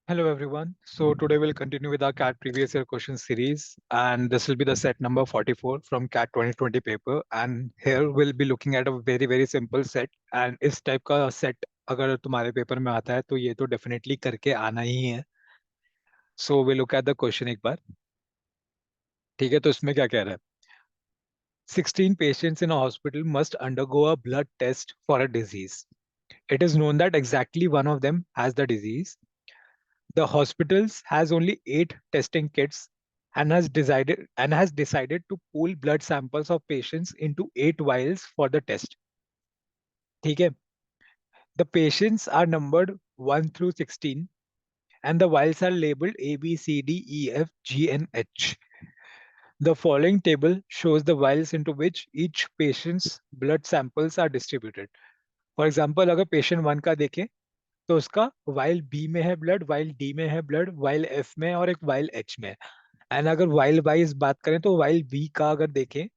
Hello everyone. So today we'll continue with our CAT previous year question series, and this will be the set number 44 from CAT 2020 paper. And here we'll be looking at a very simple set. And इस type का set अगर तुम्हारे paper में आता है तो ये तो डेफिनेटली करके आना ही है. So we look at the question एक बार. ठीक है, तो इसमें क्या कह रहा है? 16 patients in a hospital must undergo a blood test for a disease. It is known that exactly one of them has the disease. The hospitals has only 8 testing kits and has decided to pool blood samples of patients into 8 vials for the test. ठीक है. The patients are numbered 1 through 16 and the vials are labeled A, B, C, D, E, F, G, and H. The following table shows the vials into which each patient's blood samples are distributed. For example, अगर patient 1 का देखें तो उसका while B में है blood, while D में है blood, while F में है और एक वाइल एच में है. एंड अगर वाइल वाइज बात करें तो वाइल बी का अगर देखें,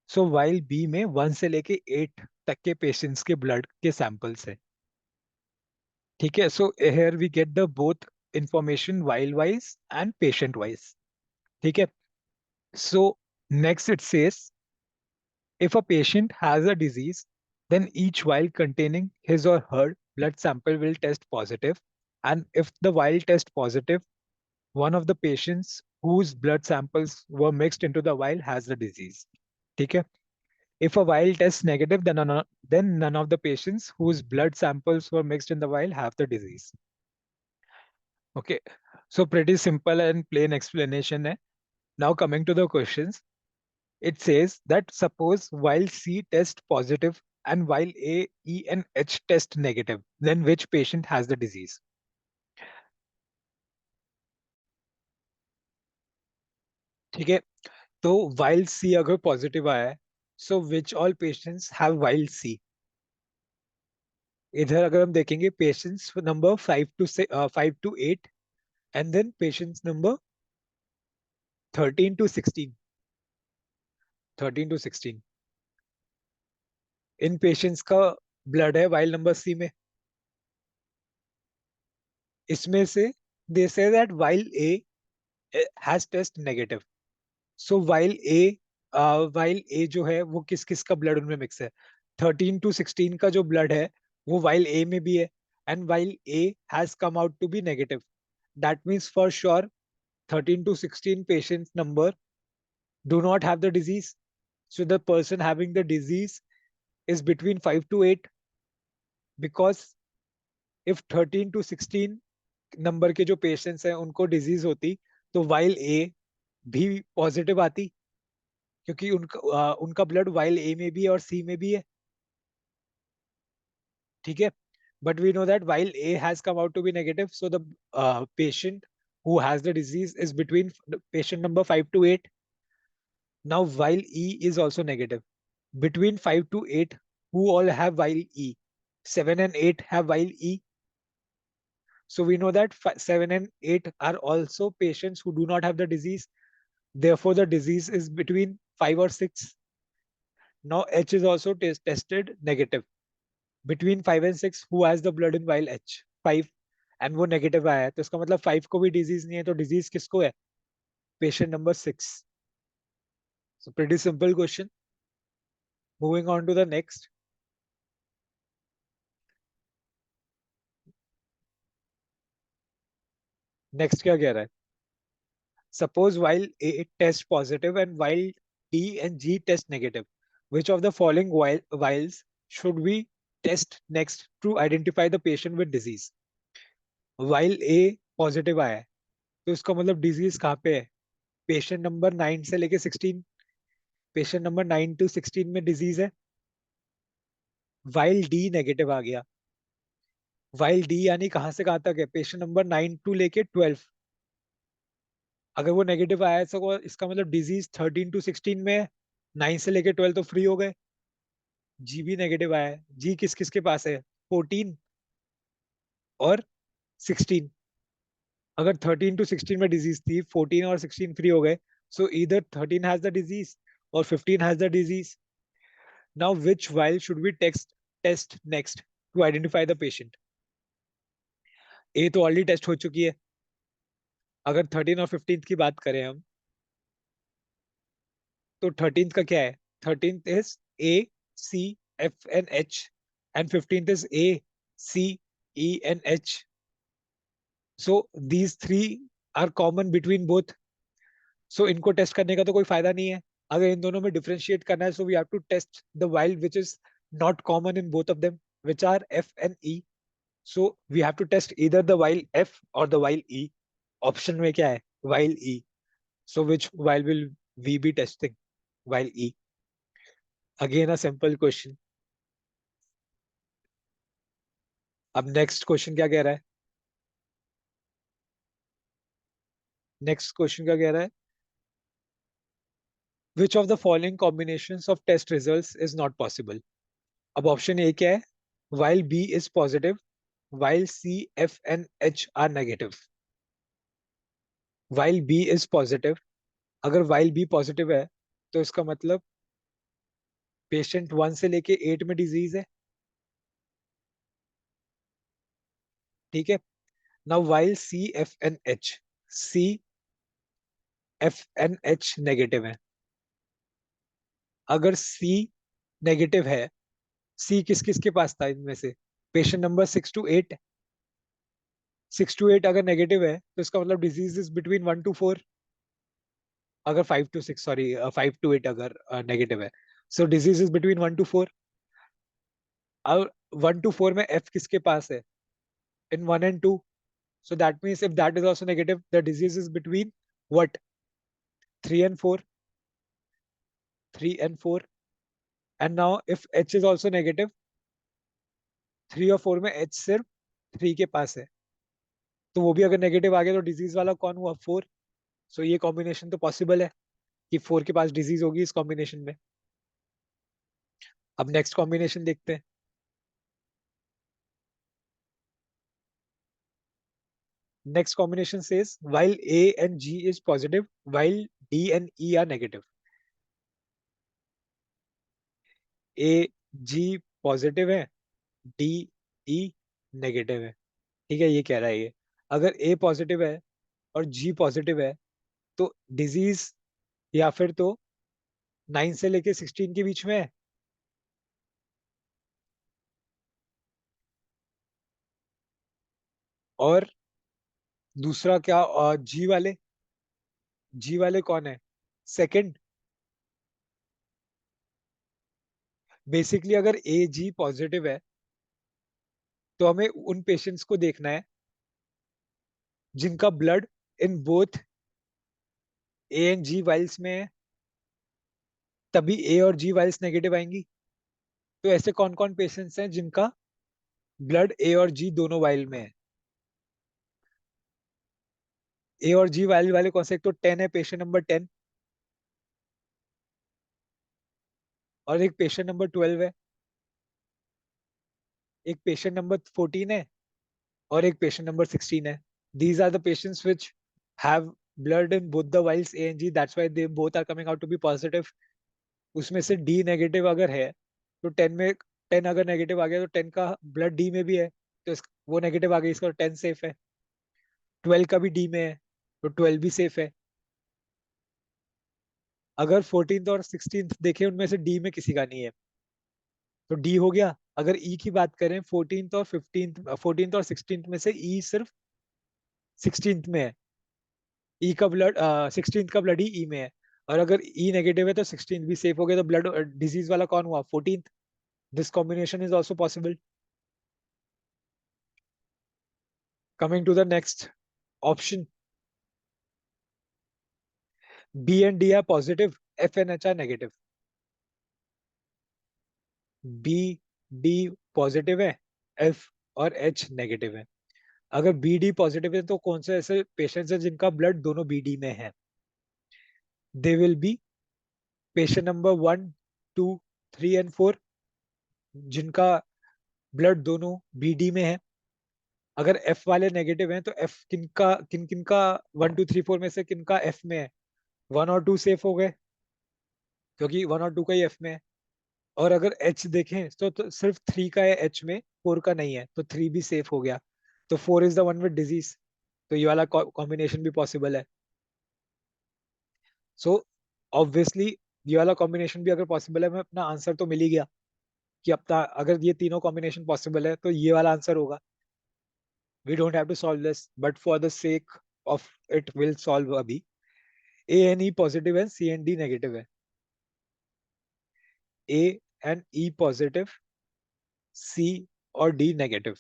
सो वाइल बी में 1 से लेके 8 तक के पेशेंट्स के ब्लड के सैंपल्स है. ठीक है. So here we get the both information vial wise and patient wise. ठीक है. So next it says if a patient has a disease, then each vial containing his or her blood sample will test positive. And if the vial test positive, one of the patients whose blood samples were mixed into the vial has the disease. ठीक है. If a vial tests negative, then none of the patients whose blood samples were mixed in the vial have the disease. Okay. So pretty simple and plain explanation. है. Now coming to the questions, it says that suppose while C test positive and while A, E, and H test negative, then which patient has the disease? ठीक है. तो while C अगर positive आया है, so which all patients have while C? इधर अगर हम देखेंगे patients number 5 to 8 and then patients number 13 to 16. 13 to 16 इन पेशेंट्स का ब्लड है वाइल नंबर सी में. इसमें से they say that vial A has test negative. So vial A जो है वो किस किस का ब्लड उनमें मिक्स है. 13 to 16 का जो ब्लड है वो वाइल ए में भी है and vial A has come out to be negative. That means for sure 13 to 16 patients number do not have the disease. So the person having the disease is between 5 to 8, because if 13 to 16 number के जो patients हैं उनको disease होती तो while a भी positive आती, क्योंकि उनका ब्लड वाइल ए में भी है और सी में भी है. ठीक है. But we know that vial A has come out to be negative, so the patient who has the disease is between patient number 5 to 8. Now while E is also negative, between 5 to 8 who all have while E? 7 and 8 have while E. So we know that 7 and 8 are also patients who do not have the disease. Therefore, the disease is between 5 or 6. Now H is also tested negative. Between 5 and 6 who has the blood in vial H? 5. And वो negative आया है तो इसका मतलब 5 को भी disease नहीं है, तो डिजीज किसको है? Patient number 6. So pretty simple question. Moving on to the next. Next क्या कह रहा है? Suppose while A test positive and while D and G test negative, which of the following vials should we test next to identify the patient with disease? While A positive आया है तो इसका मतलब disease कहाँ पे है? Patient number 9 से लेके 16. पेशेंट नंबर 9 to 16 में डिजीज है. वाइल डी नेगेटिव आ गया. वाइल डी यानी कहाँ से कहाँ तक है? पेशेंट नंबर 9 टू लेके 12. अगर वो नेगेटिव आया है तो इसका मतलब डिजीज 13 to 16 में है. 9 से लेके 12 तो फ्री हो गए. जी भी नेगेटिव आया है. जी किस किस के पास है? 14 और 16. अगर 13 to 16 में डिजीज थी, 14 और 16 फ्री हो गए, सो इधर 13 हैज द डिजीज और 15 has the disease. Now which vial should we test next to identify the patient? A तो ऑलरेडी टेस्ट हो चुकी है, अगर 13 और 15 की बात करें हम, तो 13 का क्या है? 13 is A C F N H and 15 is A C E N H. So these three are common between both. सो इनको टेस्ट करने का तो कोई फायदा नहीं है. अगर इन दोनों में डिफरेंशिएट करना है, so we have to test the vial which is not common in both of them, which are F and E. So we have to test either the while f or the while e. Option में क्या है? while e. So which while will we be testing? While e. Again a simple question. अब next question क्या कह रहा है? Next question क्या कह रहा है? Which of the following combinations of test results is not possible? अब ऑप्शन ए क्या है? While b is positive, while c, f and h are negative. While b is positive, अगर while b पॉजिटिव है तो इसका मतलब patient 1 से लेके 8 में डिजीज है. ठीक है. Now while c, f and h, c, f and h negative है. अगर c नेगेटिव है, c किस किस के पास था इनमें से? Patient number 6 to 8. 6 to 8 अगर नेगेटिव है तो इसका मतलब डिजीज इज बिटवीन 1 to 4. अगर 5 to 6, सॉरी, 5 to 8 अगर नेगेटिव है, सो डिजीज इज बिटवीन 1 to 4. अब 1 to 4 में f किसके पास है? इन 1 and 2. So that means if that is also negative, the disease is between what? 3 and 4. 3 and 4. And now if H is also negative, 3 और 4 में H सिर्फ 3 के पास है. तो वो भी अगर नेगेटिव आ गया तो डिजीज वाला कौन हुआ? 4. सो ये कॉम्बिनेशन तो पॉसिबल है कि 4 के पास डिजीज होगी इस कॉम्बिनेशन में. अब नेक्स्ट कॉम्बिनेशन देखते हैं. Next combination says while A and G is positive, while D and E are negative. A, G positive है, D, E नेगेटिव है. ठीक है, ये कह रहा है ये. अगर ए पॉजिटिव है और जी पॉजिटिव है तो डिजीज या फिर तो 9 से लेके 16 के बीच में है. और दूसरा क्या? जी वाले कौन है? सेकंड. बेसिकली अगर ए जी पॉजिटिव है तो हमें उन पेशेंट्स को देखना है जिनका blood in both A and G vials में है, तभी ए और जी वाइल्स नेगेटिव आएंगी. तो ऐसे कौन कौन पेशेंट्स हैं जिनका ब्लड ए और जी दोनों वाइल में है? ए और जी वाइल वाले कौन से? एक तो 10 है, पेशेंट नंबर 10. और एक पेशेंट नंबर 12 है. एक पेशेंट नंबर 14 है. और एक पेशेंट नंबर 16 है. These are the patients which have blood in both the vials A and G. That's why they both are coming out to be positive. उसमें से D नेगेटिव अगर है तो 10 में 10 अगर नेगेटिव आ गया तो 10 का ब्लड डी में भी है, तो वो नेगेटिव आ गई, इसका 10 सेफ है. 12 का भी डी में है तो 12 भी सेफ है. अगर 14th और 16th देखें, उनमें से डी में किसी का नहीं है तो डी हो गया. अगर ई की बात करें, 14th और 16th में से ई सिर्फ 16th में है. ई का ब्लड 16th का ब्लड ही ई में है. और अगर ई नेगेटिव है तो 16th भी सेफ हो गया, तो ब्लड डिजीज वाला कौन हुआ? 14th. This combination is also possible. Coming to the next option. B and D are positive, F and H are negative. B D positive है, एफ और एच नेगेटिव है. अगर बी डी पॉजिटिव है तो कौन से ऐसे पेशेंट्स हैं जिनका ब्लड दोनों बी डी में है? They will be patient number 1, 2, 3 and 4, जिनका ब्लड दोनों बी डी में है. अगर एफ वाले नेगेटिव हैं तो एफ किन किन का 1, 2, 3, 4 में से किनका एफ में है? 1 और 2 सेफ हो गए क्योंकि 1 और 2 का ही एफ में है. और अगर एच देखें तो सिर्फ 3 का है एच में, 4 का नहीं है, तो 3 भी सेफ हो गया. तो 4 is the one with disease. तो ये वाला कॉम्बिनेशन भी पॉसिबल है. सो ऑब्वियसली ये वाला कॉम्बिनेशन भी अगर पॉसिबल है, मैं अपना आंसर तो मिल ही गया कि अपना अगर ये तीनों कॉम्बिनेशन पॉसिबल है तो ये वाला आंसर होगा. We don't have to solve this, but for the sake of it will solve अभी. ए एन ई पॉजिटिव है, सी एन डी नेगेटिव है. ए एंड ई पॉजिटिव, सी और डी नेगेटिव.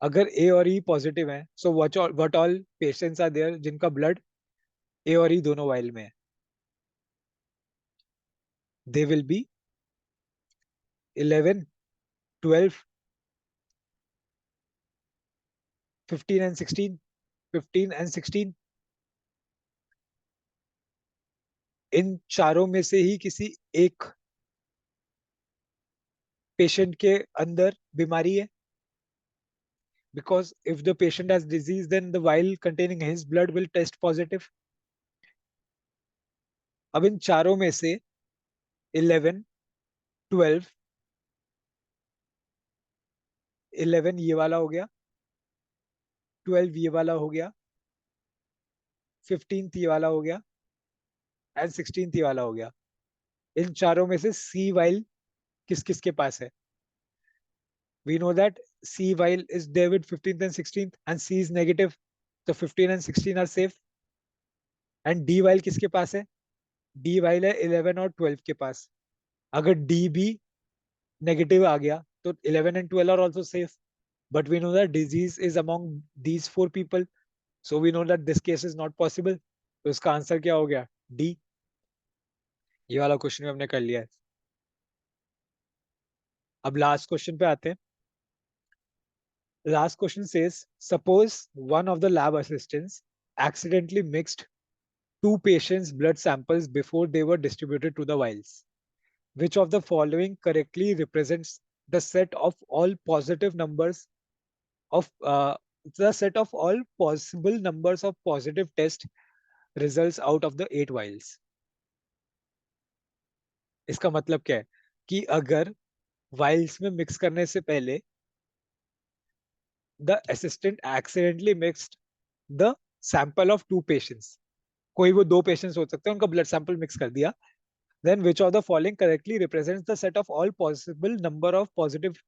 अगर ए और ई पॉजिटिव है, so what all patients are there जिनका blood A और E दोनों वाइल में है? They will be 11, 12, 15 and 16. 15 and 16, इन चारों में से ही किसी एक पेशेंट के अंदर बीमारी है. Because if the patient has disease, then the vial containing his blood will test positive. अब इन चारों में से 11, 12, 11 ये वाला हो गया, 12 ये वाला हो गया, 15 ये वाला हो गया एंड 16 ये वाला हो गया. इन चारों में से सी वाइल किस किस के पास है? We know that C vial is there with 15th and 16th and C is negative. So 15 and 16 are safe. And D vial किसके पास है? D vial है 11 और 12 के पास. अगर D भी नेगेटिव आ गया तो 11 and 12 are also safe. But we know that disease is among these four people. So we know that this case is not possible. तो इसका आंसर क्या हो गया? D. ये वाला क्वेश्चन भी हमने कर लिया है. अब लास्ट क्वेश्चन पे आते हैं. Last question says, suppose one of the lab assistants accidentally mixed two patients' blood samples before they were distributed to the vials. Which of the following correctly represents the set of all positive numbers of the set of all possible numbers of positive test results out of the 8 vials? इसका मतलब क्या है कि अगर vials में mix करने से पहले the assistant accidentally mixed the sample of two patients, कोई वो दो पेशेंट्स हो सकते हैं, उनका ब्लड सैंपल मिक्स कर दिया, then which of the following correctly represents the set of all possible number of positive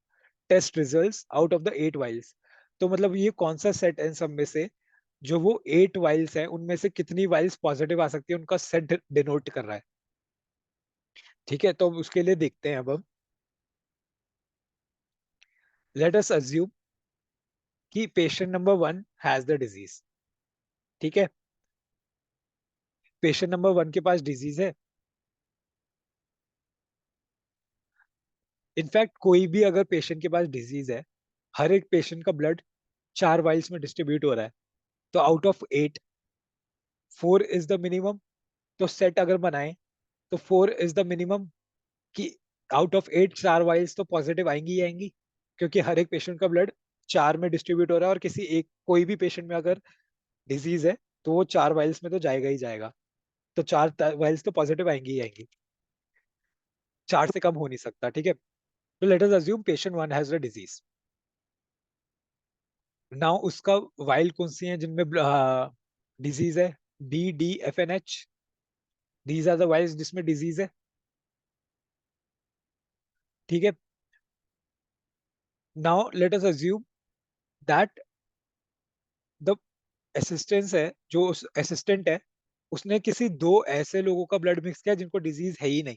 test results out of the 8 vials? तो मतलब ये कौन सा सेट है इन सब में से, जो वो 8 वाइल्स हैं उनमें से कितनी वाइल्स पॉजिटिव आ सकती है, उनका सेट डिनोट कर रहा है. ठीक है, तो उसके लिए देखते हैं. अब हम लेट अस अज्यूम कि patient number 1 has the disease. ठीक है, पेशेंट नंबर 1 के पास डिजीज है. इनफैक्ट कोई भी अगर पेशेंट के पास डिजीज है, हर एक पेशेंट का ब्लड 4 वाइल्स में डिस्ट्रीब्यूट हो रहा है. तो out of 8, 4 is the minimum. तो सेट अगर बनाए तो 4 इज द मिनिमम, कि आउट ऑफ 8 4 वाइल्स तो पॉजिटिव आएंगी ही आएंगी, क्योंकि हर एक पेशेंट का ब्लड 4 में डिस्ट्रीब्यूट हो रहा है, और किसी एक कोई भी पेशेंट में अगर डिजीज है तो वो 4 वाइल्स में तो जाएगा ही जाएगा. तो 4 वाइल्स तो पॉजिटिव आएंगी ही आएंगी, 4 से कम हो नहीं सकता. ठीक है, तो let us assume patient 1 has the disease. Now उसका वाइल कौन सी है जिनमें डिजीज है? B D F N H. These are the vials जिसमें डिजीज है. ठीक है, now let us assume that the assistance है, जो उस असिस्टेंट है, उसने किसी दो ऐसे लोगों का ब्लड मिक्स किया जिनको डिजीज है ही नहीं.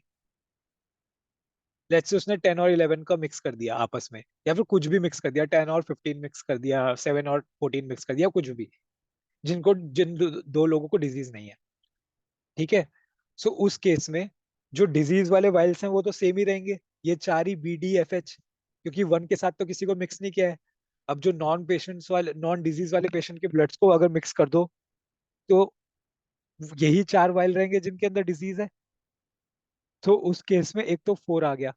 लेट्स से उसने 10 और 11 का मिक्स कर दिया आपस में, या फिर कुछ भी मिक्स कर दिया, 10 और 15 मिक्स कर दिया, 7 और 14 मिक्स कर दिया, कुछ भी, जिनको जिन दो लोगों को डिजीज नहीं है. ठीक है, सो उस केस में जो डिजीज वाले वायल्स हैं वो तो सेम ही रहेंगे, ये चार ही बी डी एफ एच, क्योंकि वन के साथ तो किसी को मिक्स नहीं किया है. अब जो नॉन डिजीज वाले पेशेंट के ब्लड्स को अगर मिक्स कर दो, तो यही चार वायल रहेंगे जिनके अंदर डिजीज है. तो उस केस में एक तो 4 आ गया.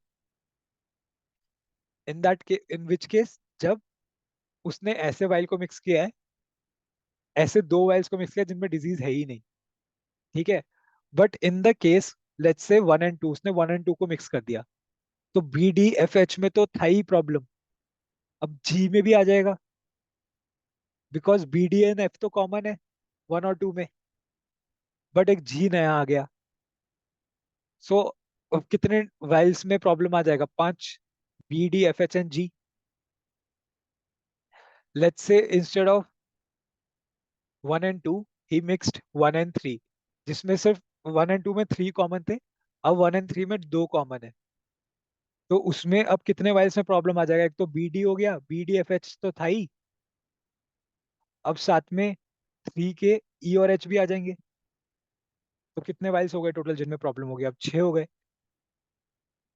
इन विच केस, जब उसने ऐसे वायल को मिक्स किया है, ऐसे दो वायल्स को मिक्स किया जिनमें डिजीज है ही नहीं. ठीक है, but in the case let's say 1 और 2, उसने 1 और 2 को मिक्स कर दिया, तो बी डी एफ एच में तो था ही प्रॉब्लम, अब जी में भी आ जाएगा. Because B D N F तो कॉमन है 1 और 2 में, बट एक जी नया आ गया। सो कितने वाइल्स में प्रॉब्लम आ जाएगा? 5, B D F H N G. Let's say instead of 1 and 2 ही मिक्स्ड 1 and 3, जिसमें सिर्फ 1 and 2 में 3 कॉमन थे, अब 1 and 3 में 2 कॉमन है। तो उसमें अब कितने वाइल्स में प्रॉब्लम आ जाएगा? एक तो बी डी हो गया, बी डी एफ एच तो था ही, अब साथ में 3 के ई और एच भी आ जाएंगे। तो कितने वाइल्स हो गए टोटल जिनमें प्रॉब्लम हो गया? अब 6 हो गए।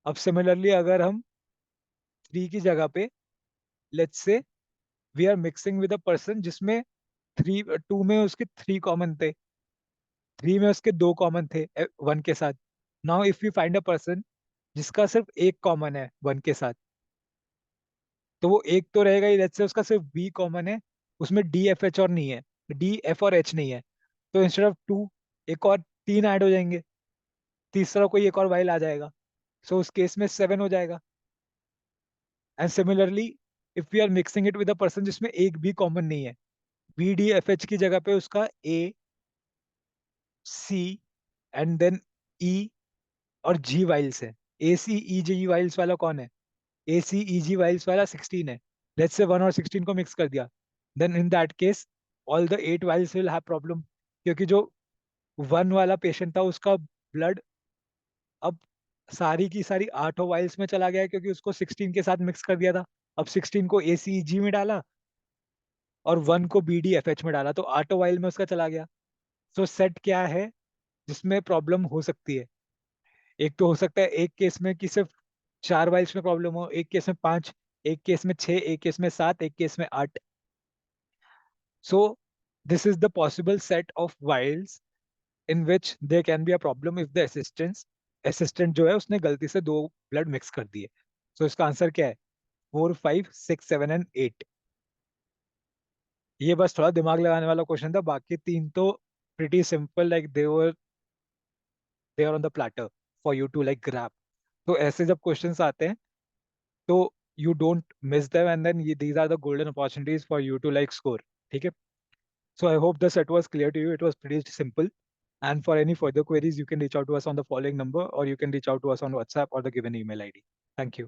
अब सिमिलरली अगर हम 3 की जगह पे let's say we are mixing with a person जिसमें 2 में उसके 3 कॉमन थे, 3 में उसके 2 कॉमन थे 1 के साथ। Now if you find a person जिसका सिर्फ एक कॉमन है 1 के साथ, तो वो एक तो रहेगा ही। लेट्स से उसका सिर्फ बी कॉमन है, उसमें डी एफ एच और नहीं है, डी एफ और एच नहीं है। तो इंस्टेड ऑफ 2 एक और 3 ऐड हो जाएंगे, तीसरा कोई एक और वाइल आ जाएगा। सो उस केस में 7 हो जाएगा। And similarly if we are mixing it with a person जिसमें एक भी कॉमन नहीं है, बी डी एफ एच की जगह पे उसका ए, सी एंड देन ई और जी वाइल्स है। ए सी ई जी वाइल्स वाला कौन है? ए सी ई जी वाइल्स वाला 16 है। लेट्स से 1 और 16 को मिक्स कर दिया, then in that case all the 8 vials will have problem, क्योंकि जो 1 वाला पेशेंट था उसका ब्लड अब सारी की सारी 8 वाइल्स में चला गया है, क्योंकि उसको 16 के साथ मिक्स कर दिया था। अब 16 को ए सी ई जी में डाला और 1 को बी डी एफ एच में डाला, तो 8 वाइल में उसका चला गया। सो सेट क्या है जिसमें प्रॉब्लम हो सकती है? एक तो हो सकता है एक केस में कि सिर्फ 4 वाइल्स में प्रॉब्लम हो, एक केस में 5, एक केस में 6, एक केस में 7, एक केस में 8। So this is the possible set of vials in which there can be a problem if the assistant जो है उसने गलती से 2 ब्लड मिक्स कर दिए। सो इसका आंसर क्या है? 4, 5, 6, 7 एंड 8। ये बस थोड़ा दिमाग लगाने वाला क्वेश्चन था, बाकी 3 तो pretty simple, like they are on the platter for you to like grab. तो ऐसे जब क्वेश्चंस आते हैं तो you don't miss them, and then these are the golden opportunities for you to like score. ठीक है? So I hope the set was clear to you. It was pretty simple. And for any further queries, you can reach out to us on the following number, or you can reach out to us on WhatsApp or the given email ID. Thank you.